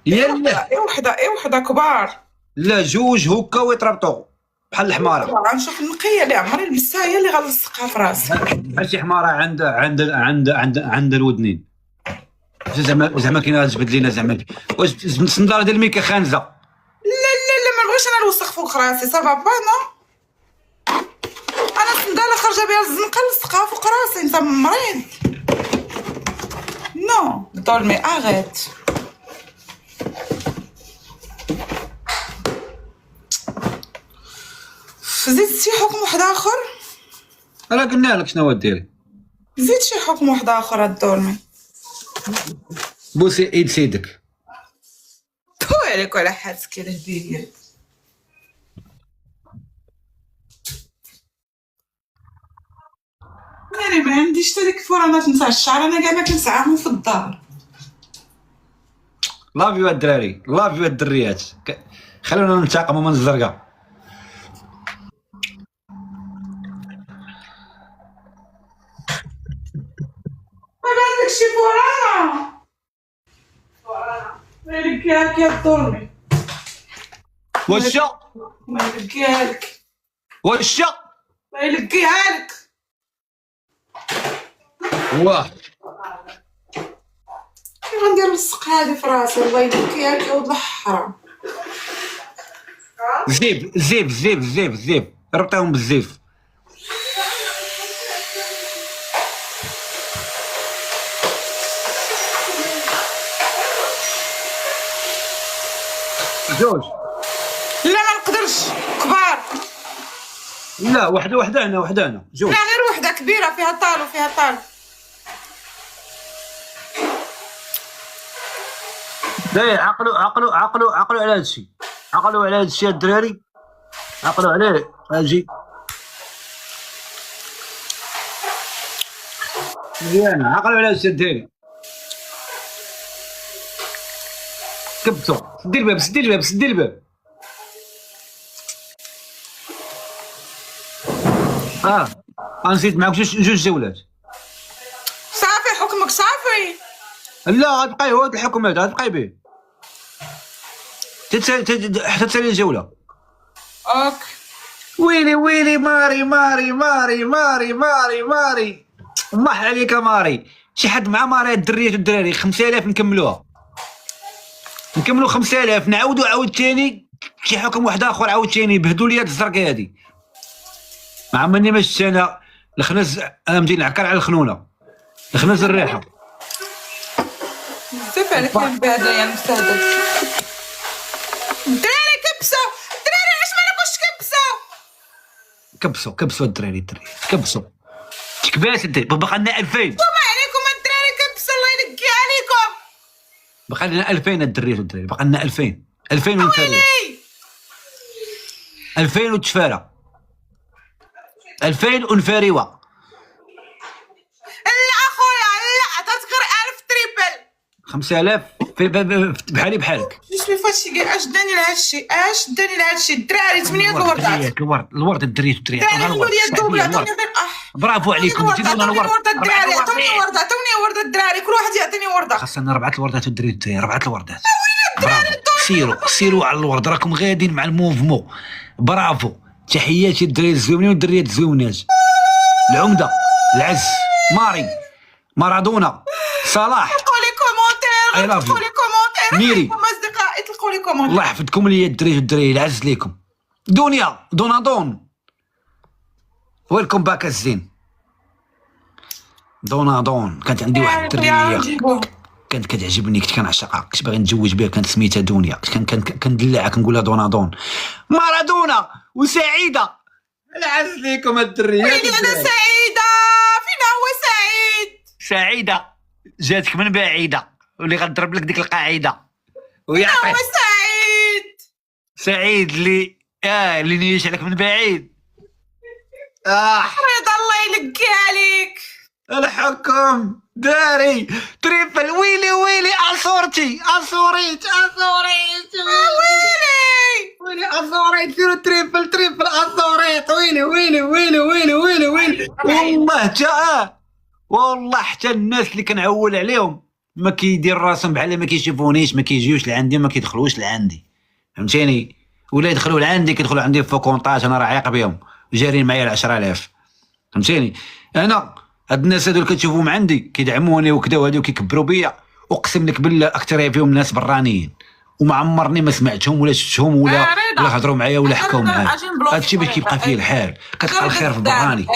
يلا اي وحده كبار. لا جوج هكا ويتربطوا بحال الحماره. غنشوف النقيه اللي عمري لمستها هي اللي غنلصقها في راسي. بحال شي حماره عند الودنين. زعما كاينه تجبد لينا زعما واش الصنداره ديال الميكا خانزه. لا ما بغيتش انا نوسخ فوق راسي صافا با نو. انا الصنداله خارجه بها الزنقه نلصقها فوق راسي. انت مريض. نو دولمي اغيت. زيد شي حكم واحد اخر. راه قلنا لك شنو ديري. زيد شي حكم واحد اخر الدولمي. بوسي ايد سيدك. تو عليك وعلى حالتك الهديه. انا ما عنديش تا ديك الفرانات نتاع الشعر. انا كاع ما كنسعاهم في الدار. لافيو الدراري لافيو الدريات خلونا ننتقموا من الزرقاء. ما عندك شي فرانا. ما يلقاك يا الدولمي. وشا ما يلقاها لك. وشا ما يلقيها لك. واه كي غندير لصق هادي في راسي الله يلقيها لك يا ولد الحرام. زيب ربطيهم بالزيف. جوج. لا ما نقدرش كبار. لا وحده هنا جوج. لا غير وحده كبيره فيها طال وفيها طال. لا عقلوا على هادشي. عقلوا على هادشي الدراري. عقلوا عليه. اجي مزيانه. عقلوا على هادشي الدراري. كبسوا. سدي الباب. نزيد معاك جوج جولات. صافي حكمك صافي. لا غتبقاي هو هاد الحكم هذا غتبقاي به حتى تسالي الجوله. اوك. ويلي ماري الله عليك ماري. شي حد مع ماري الدريات والدراري 5000 نكملوها. نكملوا 5000 نعاودوا عاوتاني شي حكم واحد اخر عاوتاني بهدوا لي هاد الزرقاء هادي. ما عمرني ما شفت انا الخنز. انا مدير نعكر على الخنونه الخنز الريحه. بزاف عليك البهدله يا مستهدف. الدراري كبسوا. الدراري علاش ما ناكلش كبسوا. كبسوا الدراري كبسوا. تكباس الدراري باقا لنا 2000. وما عليكم الدراري كبسوا الله ينقي عليكم. باقا لنا 2000 الدراري والدراري باقا لنا 2000 ونفاري 2000 وتفاره 2000 ونفاريوه. لا اخويا لا تذكر 1000 تريبل 5000 بحالي بحالك. ليش ما فاتش كاع اش داني لهادشي الدراري 8 الوردات. الورد الدريت الدراري خلوا لي الدوبله عطوني غير برافو عليكم. عطوني ورده الدراري عطوني ورده الدراري كل واحد يعطيني ورده. خاصنا 4 الوردات الدريت 4 الوردات. سيروا على الورد راكم غاديين مع الموفمون. برافو تحياتي الدراري الزوينين والدريات الزوينات. العمده العز مارادونا صلاح. طلقوا لي كومونتير ميري اصدقائي طلقوا لي كومونتير. الله يحفظكم ليا الدراري والدراري العز ليكم. دنيا دونادون ويلكم باك الزين. دونادون كانت عندي واحد الدريه كانت كتعجبني كنت كنعشقها كنت باغي نتزوج بها كانت سميتها دنيا كنت كندلعها كنقول لها دونادون. مارادونا وسعيده العز ليكم الدريه. ويلي انا سعيده. فين هو سعيده جاتك من بعيده واللي غنضرب لك ديك القاعده هو ويعطيك سعيد اللي نيش عليك من بعيد. رضا الله يلقي عليك. الحكم داري تريفل. ويلي اصورتي اصوريت ويلي اصوريت ديروا تريفل اصوريت. ويلي والله حتى والله حتى الناس اللي كنعول عليهم ما كيدير راسهم بحال ما كيشوفونيش، ما كيجيوش لعندي، ما كيدخلوش لعندي، فهمتيني؟ ولا يدخلوا لعندي كيدخلوا عندي في كونطاج، انا راه عايق بهم وجارين معايا 10,000، فهمتيني؟ انا هاد الناس هادو اللي كتشوفوهم عندي كيدعموني وكذا وهادو كيكبروا بيا، اقسم لك بالله اكثر فيهم ناس برانيين وما عمرني ما سمعتهم ولا شفتهم ولا هضروا معايا ولا حكاو معايا. هادشي باش كيبقى فيه الحال، كتلقى الخير في براني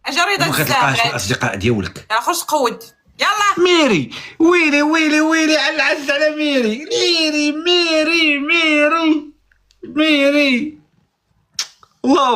اجي رضا وما كتلقاش في الاصدقاء ديالك. يلا خش قود يلا. ميري ويلي ويلي ويلي على العز على ميري، ميري ميري ميري ميري الله